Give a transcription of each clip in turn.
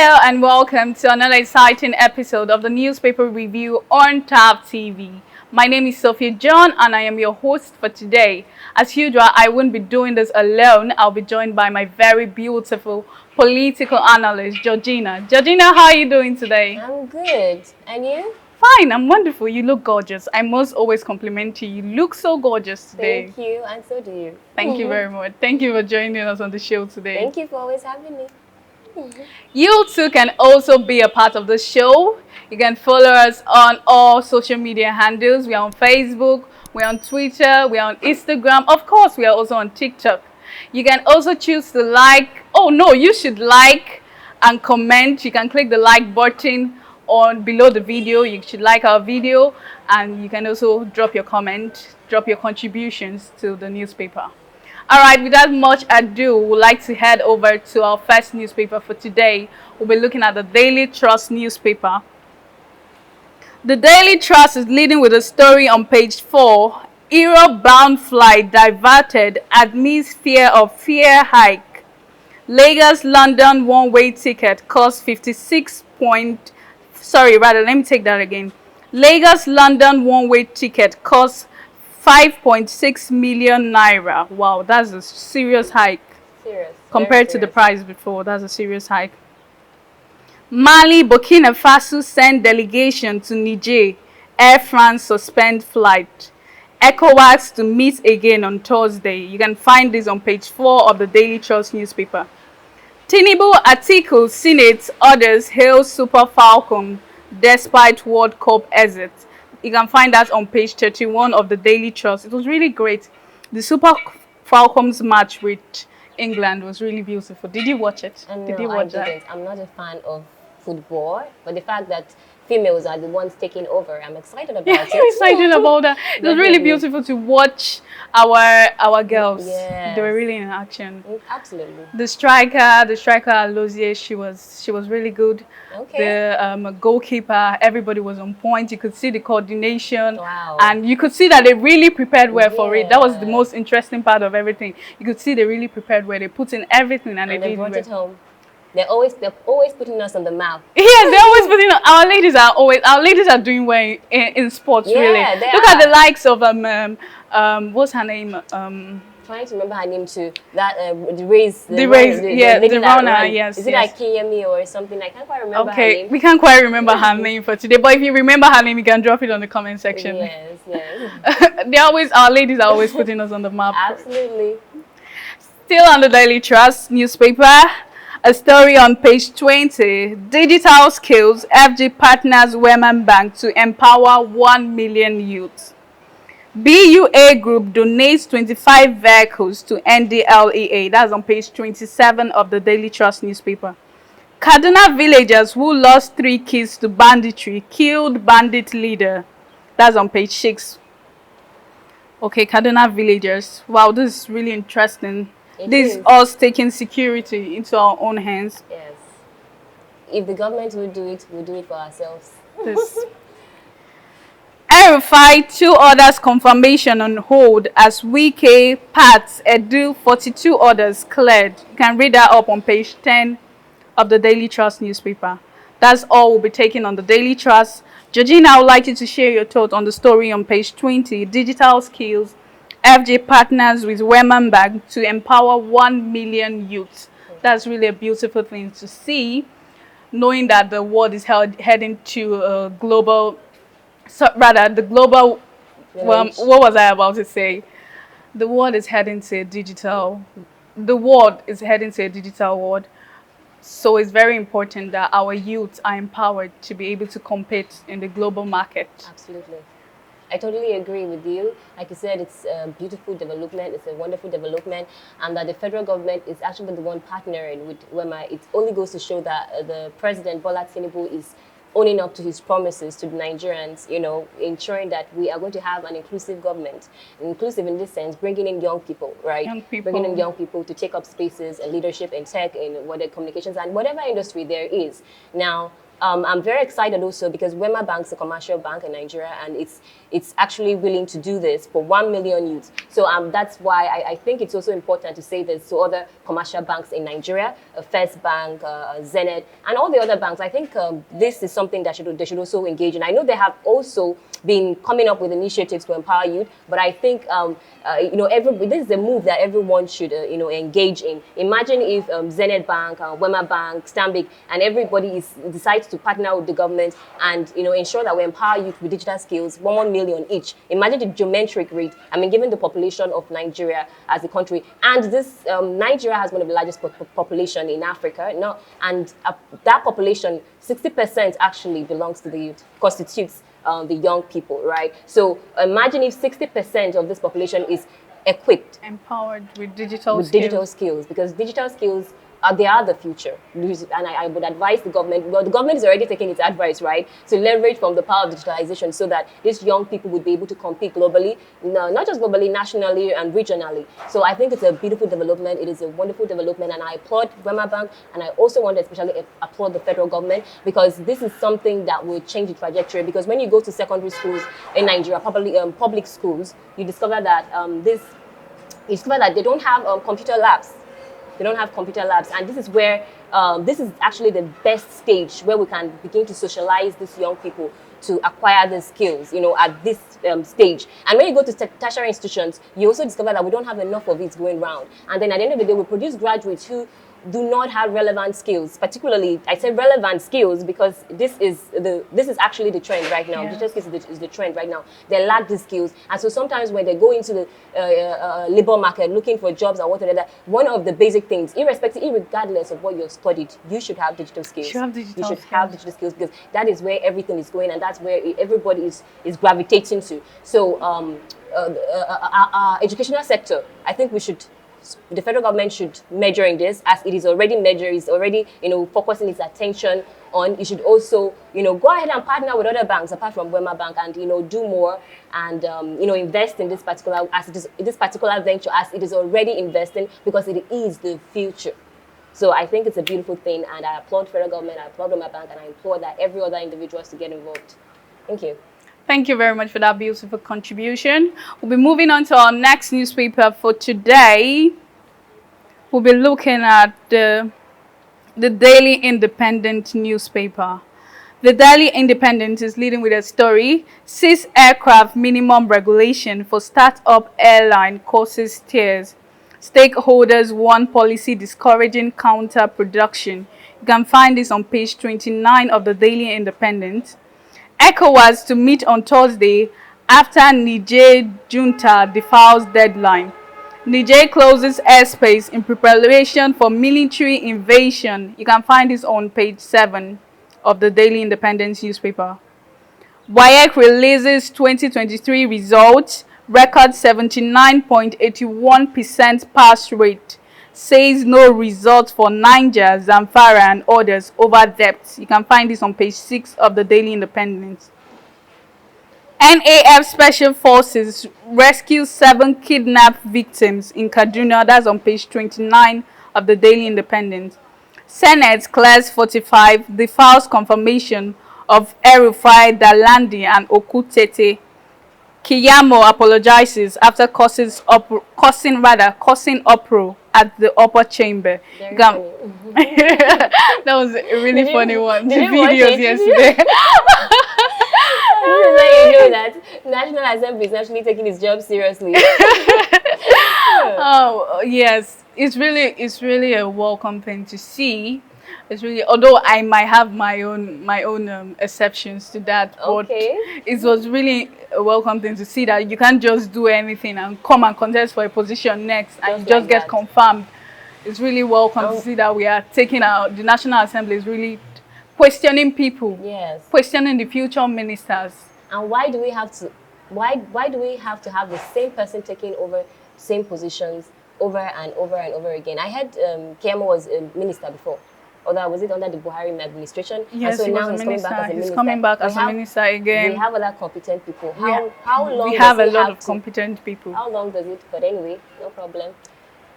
Hello and welcome to another exciting episode of the newspaper review on Tab TV. My name is Sophia John and I am your host for today. As usual, I won't be doing this alone. I'll be joined by my very beautiful political analyst, Georgina. Georgina, how are you doing today? I'm good. And you? Fine, I'm wonderful. You look gorgeous. I must always compliment you. You look so gorgeous today. Thank you, and so do you. Thank you very much. Thank you for joining us on the show today. Thank you for always having me. You too can also be a part of the show. You can follow us on all social media handles. We are on Facebook, we're on Twitter, we're on Instagram. Of course, we are also on TikTok. You can also choose to like. Oh no, you should like and comment. You can click the like button on below the video. You should like our video, and you can also drop your comment, drop your contributions to the newspaper. All right, without much ado, we'd like to head over to our first newspaper for today. We'll be looking at the Daily Trust newspaper. The Daily Trust is leading with a story on page 4. Europe-bound flight diverted amidst fear of fare hike. Lagos-London one-way ticket costs 56 point... Sorry, rather, let me take that again. Lagos-London one-way ticket costs 5.6 million naira. Wow, that's a serious hike. Serious. Compared to the price before, that's a serious hike. Mali, Burkina Faso send delegation to Niger. Air France suspend flight. ECOWAS to meet again on Thursday. You can find this on page 4 of the Daily Trust newspaper. Tinubu article Senate orders hail Super Falcon despite World Cup exit. You can find that on page 31 of the Daily Trust. It was really great. The Super Falcons match with England was really beautiful. Did you watch it? Did you watch that? I'm not a fan of football, but the fact that females are the ones taking over, I'm excited about it. I'm excited about that. It was really beautiful to watch our girls. Yes. They were really in action. Absolutely. The striker Alozie, she was really good. Okay. The goalkeeper, everybody was on point. You could see the coordination. Wow. And you could see that they really prepared well for it. That was the most interesting part of everything. You could see they really prepared well. They put in everything and they brought it home. They're always putting us on the map. Yes, they're always putting our ladies are doing well in sports, really. Look at the likes of what's her name? Trying to remember her name too. That the race, the runner, yes. Is it like Kiyemi or something? I can't quite remember her name. We can't quite remember her name for today, but if you remember her name, you can drop it on the comment section. Yes. Our ladies are always putting us on the map. Absolutely. Still on the Daily Trust newspaper, a story on page 20. Digital skills, FG partners Women Bank to empower 1 million youths. BUA Group donates 25 vehicles to NDLEA. That's on page 27 of the Daily Trust newspaper. Kaduna villagers who lost 3 kids to banditry killed bandit leader. That's on page 6. Okay, Kaduna villagers. Wow, this is really interesting. This is us taking security into our own hands. Yes. If the government will do it, we'll do it for ourselves. El-Rufai, 2 others confirmation on hold as Wike, Pats, Edu, 42 others cleared. You can read that up on page 10 of the Daily Trust newspaper. That's all we'll be taking on the Daily Trust. Georgina, I would like you to share your thoughts on the story on page 20. Digital skills, FJ partners with Women Bank to empower 1 million youths. That's really a beautiful thing to see, knowing that the world is heading to a global... what was I about to say? The world is heading to a digital... The world is heading to a digital world. So it's very important that our youth are empowered to be able to compete in the global market. Absolutely. I totally agree with you. Like you said, it's a beautiful development. It's a wonderful development. And that the federal government is actually the one partnering with WEMA. It only goes to show that the President, Bola Tinubu, is owning up to his promises to the Nigerians, you know, ensuring that we are going to have an inclusive government. Inclusive in this sense, bringing in young people, right? Bringing in young people to take up spaces and leadership in tech, in whatever communications and whatever industry there is. Now, I'm very excited also because Wema Bank is a commercial bank in Nigeria, and it's actually willing to do this for 1 million youths. So that's why I think it's also important to say this to other commercial banks in Nigeria, First Bank, Zenith, and all the other banks. I think this is something that they should also engage in. I know they have also been coming up with initiatives to empower youth, but I think this is a move that everyone should engage in. Imagine if Zenith Bank, Wema Bank, Stanbic, and everybody decides to partner with the government and ensure that we empower youth with digital skills, 1 million each. Imagine the geometric rate. I mean, given the population of Nigeria as a country, and this Nigeria has one of the largest population in Africa, and that population, 60% actually belongs to the youth, constitutes the young people, right? So imagine if 60% of this population is equipped, empowered with digital skills, because digital skills they are the future. And I would advise the government, well, the government is already taking its advice, right, to leverage from the power of digitalization so that these young people would be able to compete globally, not just globally, nationally and regionally. So I think it's a beautiful development. It is a wonderful development, and I applaud Wema Bank, and I also want to especially applaud the federal government, because this is something that will change the trajectory. Because when you go to secondary schools in Nigeria, probably public schools, you discover that they don't have computer labs. They don't have computer labs, and this is where this is actually the best stage where we can begin to socialize these young people to acquire the skills, at this stage. And when you go to tertiary institutions, you also discover that we don't have enough of it going around. And then at the end of the day, we produce graduates who do not have relevant skills. Particularly, I say relevant skills because this is actually the trend right now. Digital skills is the trend right now. They lack these skills, and so sometimes when they go into the labor market looking for jobs and whatever, one of the basic things, regardless of what you've studied, you should have digital skills. You should have digital skills, because that is where everything is going, and that's where everybody is gravitating to. So our educational sector, I think the federal government should measure in this, as it is already measured, it's already focusing its attention on. It should also go ahead and partner with other banks apart from Wema Bank, and do more, and invest in this particular venture, as it is already investing, because it is the future. So I think it's a beautiful thing, and I applaud federal government, I applaud Wema Bank, and I implore that every other individual to get involved. Thank you. Thank you very much for that beautiful contribution. We'll be moving on to our next newspaper for today. We'll be looking at the Daily Independent newspaper. The Daily Independent is leading with a story: 6 aircraft minimum regulation for start-up airline causes tears. Stakeholders warn policy discouraging counter-production. You can find this on page 29 of the Daily Independent. ECOWAS to meet on Thursday after Niger junta defiles deadline. Niger closes airspace in preparation for military invasion. You can find this on page 7 of the Daily Independent newspaper. WAEC releases 2023 results, record 79.81% pass rate. Says no results for Niger, Zamfara and others over depth. You can find this on page 6 of the Daily Independent. NAF Special Forces rescue 7 kidnapped victims in Kaduna. That's on page 29 of the Daily Independent. Senate clears 45, defiles confirmation of El-Rufai, Dalandi and Okutete. Kiyamo apologizes after causing uproar at the upper chamber. That was a really funny one. The videos yesterday. That National Assembly is actually taking its job seriously. Oh yes, it's really a welcome thing to see. It's really, although I might have my own exceptions to that, but it was really a welcome thing to see that you can't just do anything and come and contest for a position next and you just get confirmed. It's really welcome to see that we are taking out, the National Assembly is really questioning people, questioning the future ministers. And why do we have to have the same person taking over same positions over and over and over again? I heard Kiyamo was a minister before. Or was it under the Buhari administration? Yes, and so he now was a he's minister. coming back as a minister again. We have other competent people. How long? We have a lot of competent people. How long does it? But anyway, no problem.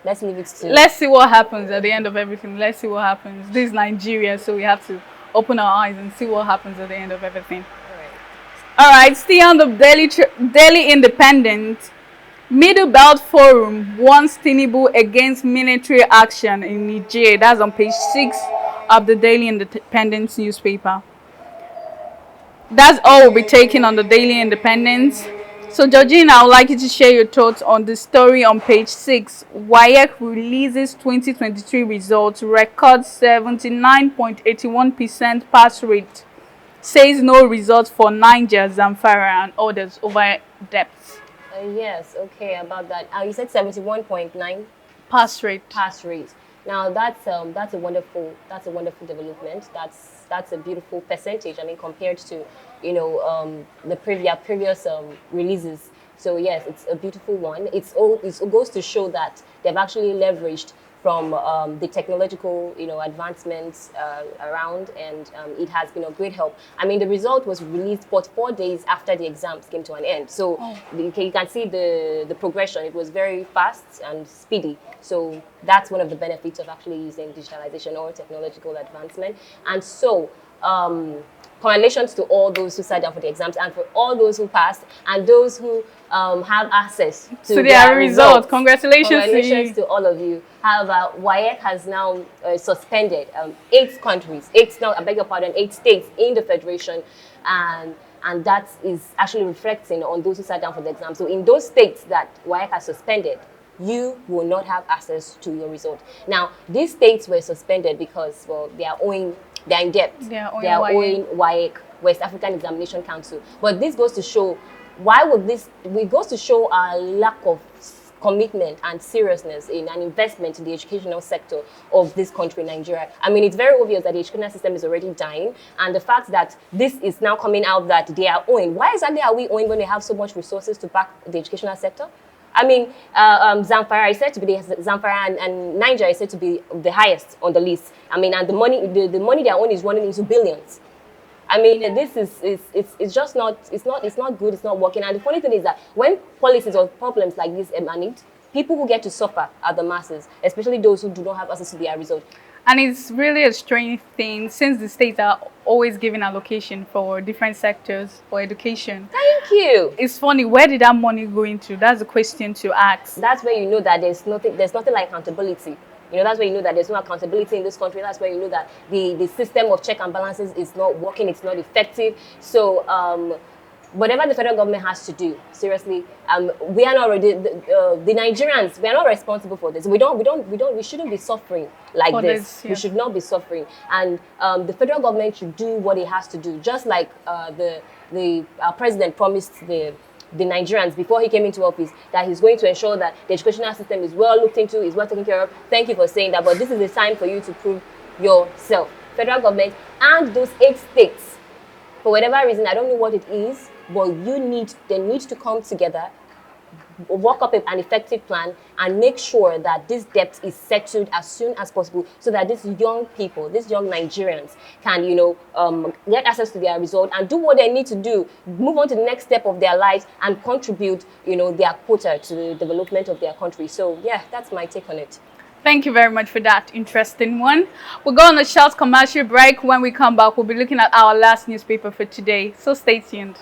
Let's leave it to. Let's see what happens at the end of everything. Let's see what happens. This is Nigeria, so we have to open our eyes and see what happens at the end of everything. All right. All right, still on the Daily Independent. Middle Belt Forum warns Tinubu against military action in Niger. That's on page 6 of the Daily Independent newspaper. That's all we'll be taking on the Daily Independent. So, Georgina, I would like you to share your thoughts on the story on page 6. WAEC releases 2023 results, records 79.81% pass rate, says no results for Niger, Zamfara, and others over depths. Yes, okay, about that. You said 71.9 Pass rate. pass rate. Now that's a wonderful development. That's a beautiful percentage. I mean, compared to the previous releases. So yes, it's a beautiful one. It goes to show that they've actually leveraged from the technological advancements around, and it has been a great help. I mean, the result was released but 4 days after the exams came to an end. So you can see the progression. It was very fast and speedy. So that's one of the benefits of actually using digitalization or technological advancement. And so congratulations to all those who sat down for the exams, and for all those who passed, and those who have access to their results. Congratulations to all of you. However, WAEC has now suspended 8 countries, 8 states in the Federation, and that is actually reflecting on those who sat down for the exam. So in those states that WAEC has suspended, you will not have access to your result. Now, these states were suspended because, well, they are in debt. They are owing WAEC, West African Examination Council. But this goes to show, it goes to show our lack of commitment and seriousness in an investment in the educational sector of this country, Nigeria. I mean, it's very obvious that the educational system is already dying, and the fact that this is now coming out that they are owing. Why exactly are we owing when they have so much resources to back the educational sector? I mean, Zamfara is said to be Zamfara and Niger is said to be the highest on the list. I mean, and the money they own is running into billions. I mean, this it's just not good. It's not working. And the funny thing is that when policies or problems like this emanate, people who get to suffer are the masses, especially those who do not have access to their result. And it's really a strange thing, since the states are always giving allocation for different sectors for education. Thank you. It's funny, where did that money go into? That's a question to ask. That's where you know that there's nothing like accountability. That's where you know that there's no accountability in this country. That's where you know that the system of check and balances is not working. It's not effective. So whatever the federal government has to do, seriously, we are not already the Nigerians. We are not responsible for this. We shouldn't be suffering like for this. Yeah. We should not be suffering, and the federal government should do what it has to do, just like the president promised the Nigerians before he came into office, that he's going to ensure that the educational system is well looked into, is well taken care of. Thank you for saying that, but this is the time for you to prove yourself. Federal government and those 8 states, for whatever reason, I don't know what it is, but they need to come together, work up an effective plan, and make sure that this debt is settled as soon as possible, so that these young people, these young Nigerians, can get access to their result and do what they need to do, move on to the next step of their lives, and contribute their quota to the development of their country. So yeah, that's my take on it. Thank you very much for that interesting one. We'll go on a short commercial break. When we come back, we'll be looking at our last newspaper for today, so stay tuned.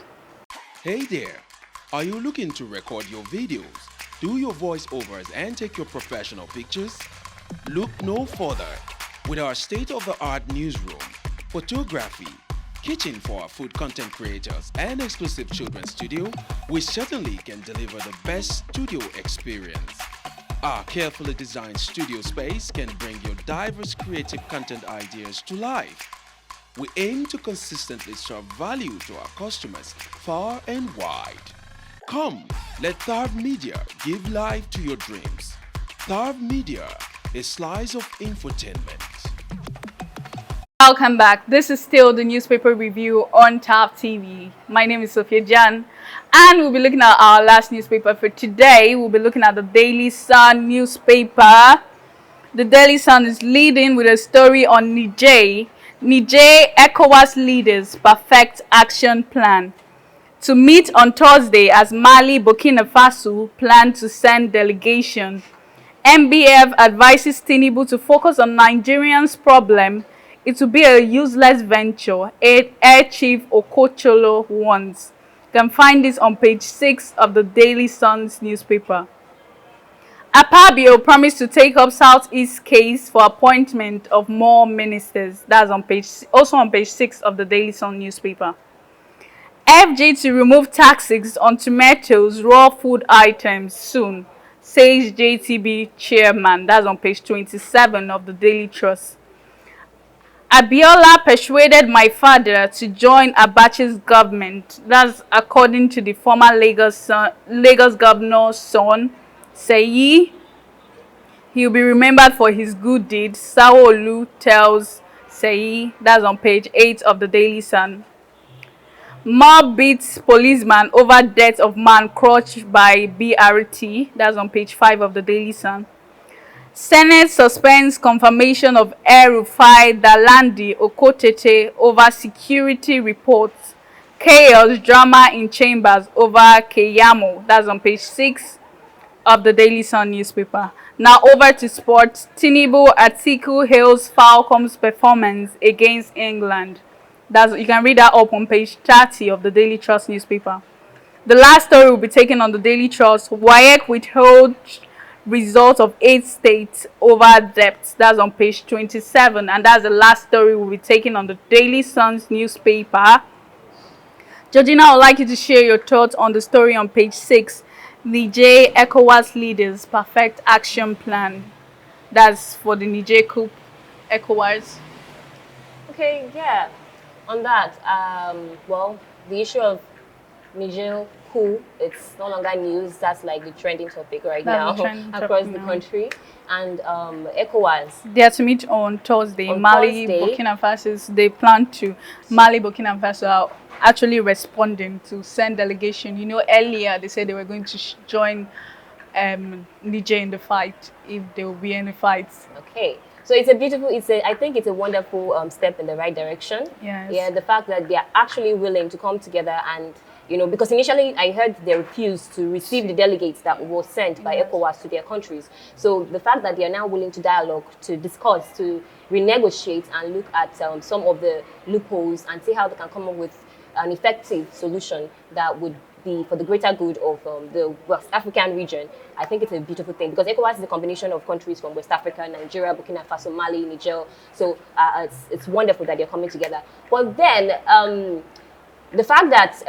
Hey there! Are you looking to record your videos, do your voiceovers, and take your professional pictures? Look no further. With our state-of-the-art newsroom, photography, kitchen for our food content creators, and exclusive children's studio, we certainly can deliver the best studio experience. Our carefully designed studio space can bring your diverse creative content ideas to life. We aim to consistently serve value to our customers far and wide. Come, let Tharv Media give life to your dreams. Tharv Media, a slice of infotainment. Welcome back. This is still the newspaper review on Tap TV. My name is Sophia Jan, and we'll be looking at our last newspaper for today. We'll be looking at the Daily Sun newspaper. The Daily Sun is leading with a story on Niger. Niger ECOWAS leaders perfect action plan to meet on Thursday as Mali, Burkina Faso plan to send delegation. MBF advises Tinubu to focus on Nigerians' problem it will be a useless venture, Air Chief Okocholo warns. You can find this on page 6 of the Daily Sun's newspaper. Akpabio promised to take up Southeast case for appointment of more ministers. That's also on page 6 of the Daily Sun newspaper. FG to remove taxes on tomatoes, raw food items soon, says JTB chairman. That's on page 27 of the Daily Trust. Abiola persuaded my father to join Abacha's government. That's according to the former Lagos governor's son, Seyi. He'll be remembered for his good deeds, Sanwo-Olu tells Seyi. That's on page 8 of the Daily Sun. Mob beats policeman over death of man crushed by BRT. That's on page 5 of the Daily Sun. Senate suspends confirmation of El-Rufai Dalandi Okotete over security reports. Chaos drama in chambers over Keyamo. That's on page 6 of the Daily Sun newspaper. Now over to sports. Tinubu Atiku hails Falcons' performance against England. You can read that up on page 30 of the Daily Trust newspaper. The last story will be taken on the Daily Trust. WAEC withholds results of 8 states over debts. That's on page 27, and that's the last story we'll be taking on the Daily Sun's newspaper. Georgina, I would like you to share your thoughts on the story on page 6. Niger ECOWAS leaders perfect action plan. That's for the Niger coup ECOWAS. Okay, yeah. On that, well, the issue of Niger coup, it's no longer news. That's like the trending topic right now across the country. And ECOWAS. They are to meet on Thursday. Mali, Burkina Faso. They plan to. Mali, Burkina Faso are actually responding to send delegation. You know, earlier they said they were going to join Niger in the fight if there will be any fights. Okay. So it's a beautiful, I think it's a wonderful step in the right direction. Yes. Yeah, the fact that they are actually willing to come together and, you know, because initially I heard they refused to receive the delegates that were sent by ECOWAS to their countries. So the fact that they are now willing to dialogue, to discuss, to renegotiate and look at some of the loopholes and see how they can come up with an effective solution that would be for the greater good of the West African region, I think it's a beautiful thing because ECOWAS is a combination of countries from West Africa, Nigeria, Burkina Faso, Mali, Niger. So it's wonderful that they're coming together. But then the fact that,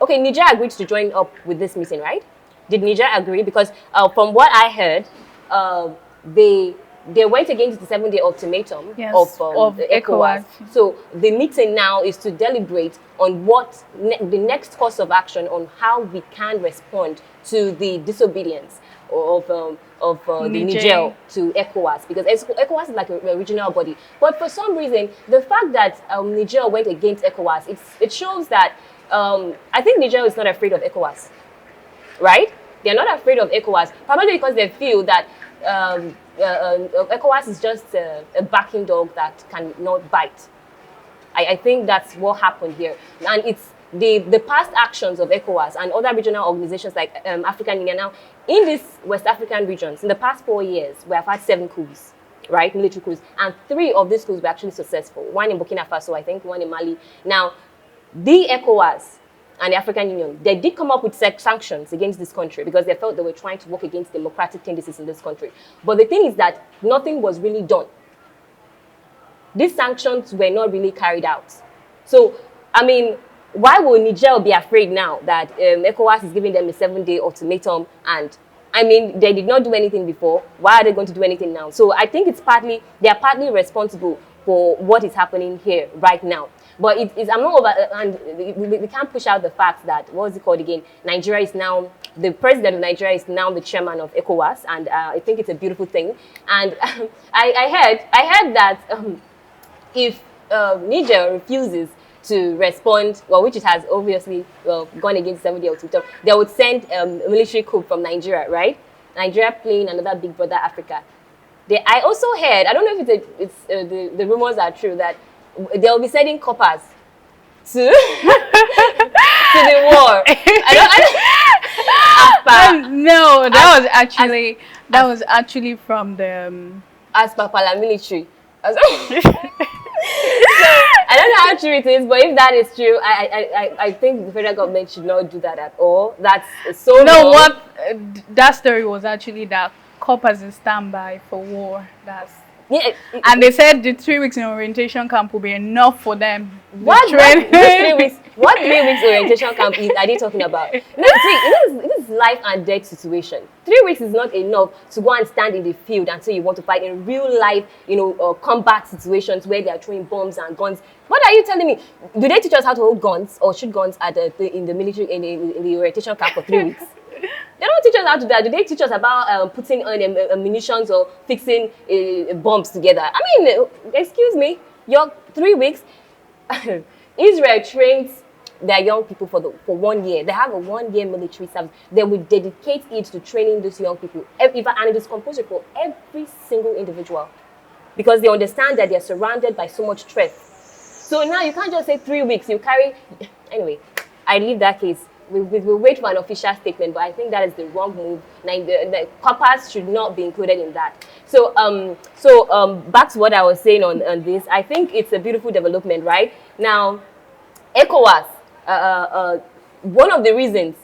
okay, Niger agreed to join up with this meeting, right? Did Niger agree? Because from what I heard, they went against the 7-day ultimatum of ECOWAS. So the meeting now is to deliberate on what the next course of action on how we can respond to the disobedience of the Niger to ECOWAS, because ECOWAS is like a regional body. But for some reason, the fact that Niger went against ECOWAS, it shows that I think Niger is not afraid of ECOWAS, right? They're not afraid of ECOWAS, probably because they feel that ECOWAS is just a barking dog that cannot bite. I think that's what happened here. And it's the past actions of ECOWAS and other regional organizations like African Union. Now, in these West African regions, in the past 4 years, we have had 7 coups, right? Military coups. And 3 of these coups were actually successful. 1 in Burkina Faso, I think, 1 in Mali. Now, the ECOWAS and the African Union, they did come up with sanctions against this country because they felt they were trying to work against democratic tendencies in this country. But the thing is that nothing was really done. These sanctions were not really carried out. So, I mean, why will Niger be afraid now that ECOWAS is giving them a 7-day ultimatum? And, I mean, they did not do anything before. Why are they going to do anything now? So I think they are partly responsible for what is happening here right now. But I'm not over, and we can't push out the fact that, what is it called again? Nigeria is now, the president of Nigeria is now the chairman of ECOWAS, and I think it's a beautiful thing. And I heard that if Niger refuses to respond, well, which it has obviously gone against 7-day ultimatum, they would send a military coup from Nigeria, right? Nigeria playing another big brother Africa. I also heard, I don't know if the rumors are true, that they'll be sending coppers to the war. No, that was actually from the as per paramilitary. I don't know how true it is, but if that is true, I think the federal government should not do that at all. That's so No, wrong. what that story was actually that coppers in standby for war. That's Yeah, and they said the 3 weeks in orientation camp will be enough for them. what 3 weeks? What 3 weeks orientation camp are they talking about? No, see, it is life and death situation. 3 weeks is not enough to go and stand in the field until you want to fight in real life, combat situations where they are throwing bombs and guns. What are you telling me? Do they teach us how to hold guns or shoot guns at in the military in the orientation camp for 3 weeks? They don't teach us how to do that. Do they teach us about putting on munitions or fixing bombs together? I mean, excuse me, your 3 weeks. Israel trains their young people for 1 year. They have a 1 year military service. They will dedicate it to training these young people. And it is compulsory for every single individual because they understand that they are surrounded by so much threat. So now you can't just say 3 weeks. You carry anyway. I leave that case. We'll wait for an official statement, but I think that is the wrong move. The coppers should not be included in that. So, back to what I was saying on this. I think it's a beautiful development, right? Now, ECOWAS, one of the reasons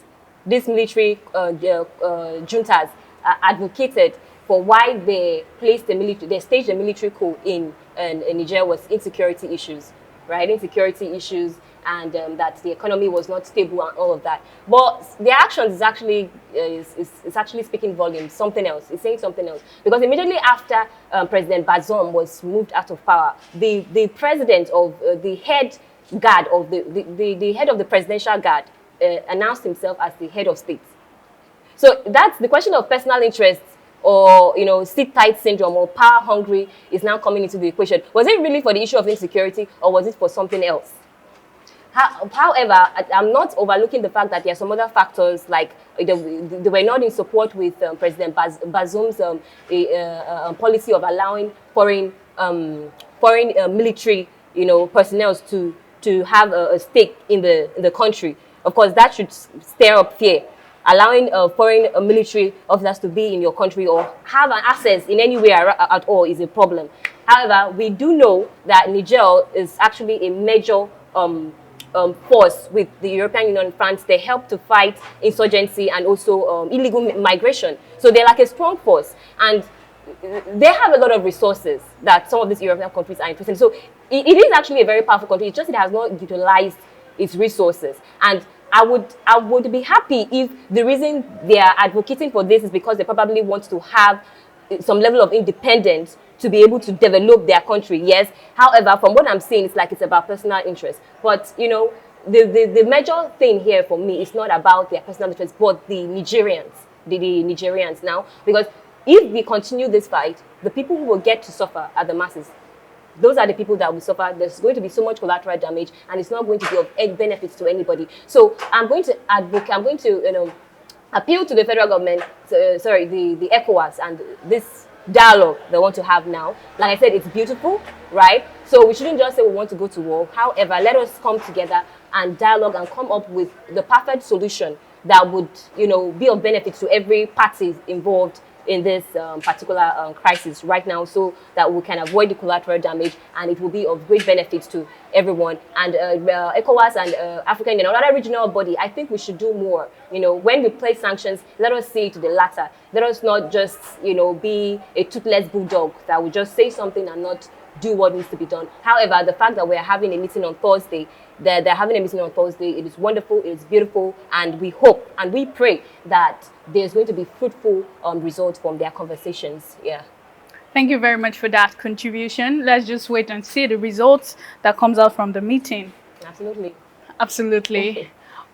these military juntas advocated for why they staged a military coup in Niger was insecurity issues, right? Insecurity issues. And that the economy was not stable and all of that. But their actions is actually speaking volumes, something else. It's saying something else. Because immediately after President Bazoum was moved out of power, the president of the head guard of the head of the presidential guard announced himself as the head of state. So that's the question of personal interests or sit tight syndrome or power hungry is now coming into the equation. Was it really for the issue of insecurity or was it for something else? However, I'm not overlooking the fact that there are some other factors, like they were not in support with President Bazoum's policy of allowing foreign military, personnel to have a stake in the country. Of course, that should stir up fear. Allowing foreign military officers to be in your country or have an access in any way at all is a problem. However, we do know that Niger is actually a major force with the European Union and France. They help to fight insurgency and also illegal migration. So they're like a strong force. And they have a lot of resources that some of these European countries are interested in. So it is actually a very powerful country. It's just it has not utilized its resources. And I would be happy if the reason they are advocating for this is because they probably want to have some level of independence to be able to develop their country, yes. However, from what I'm saying, it's like it's about personal interest. But, the major thing here for me is not about their personal interest, but the Nigerians, the Nigerians now. Because if we continue this fight, the people who will get to suffer are the masses. Those are the people that will suffer. There's going to be so much collateral damage, and it's not going to be of any benefits to anybody. So I'm going to advocate, I'm going to, appeal to the federal government, the ECOWAS and this dialogue they want to have now. Like I said, it's beautiful, right? So we shouldn't just say we want to go to war. However, let us come together and dialogue and come up with the perfect solution that would, be of benefit to every party involved in this particular crisis right now, so that we can avoid the collateral damage and it will be of great benefit to everyone. And ECOWAS and African Union, another regional body, I think we should do more. When we place sanctions, let us say to the latter. Let us not just, be a toothless bulldog that will just say something and not do what needs to be done. However, the fact that we're having a meeting on Thursday, they're having a meeting on Thursday, it is wonderful, it is beautiful, and we hope and we pray that there's going to be fruitful results from their conversations. Yeah. Thank you very much for that contribution. Let's just wait and see the results that comes out from the meeting. Absolutely. Absolutely.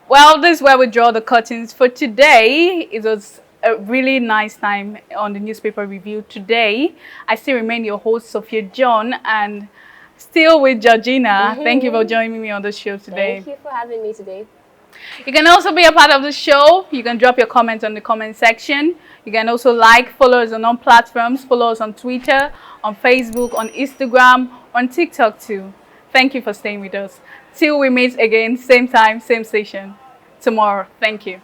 Well, this is where we draw the curtains for today. It was a really nice time on the newspaper review today. I still remain your host, Sophia John, and still with Georgina. Thank you for joining me on the show today. Thank you for having me today. You can also be a part of the show. You can drop your comments on the comment section. You can also follow us on all platforms. Follow us on Twitter, on Facebook, on Instagram, on TikTok too. Thank you for staying with us. Till we meet again, same time, same station tomorrow. Thank you.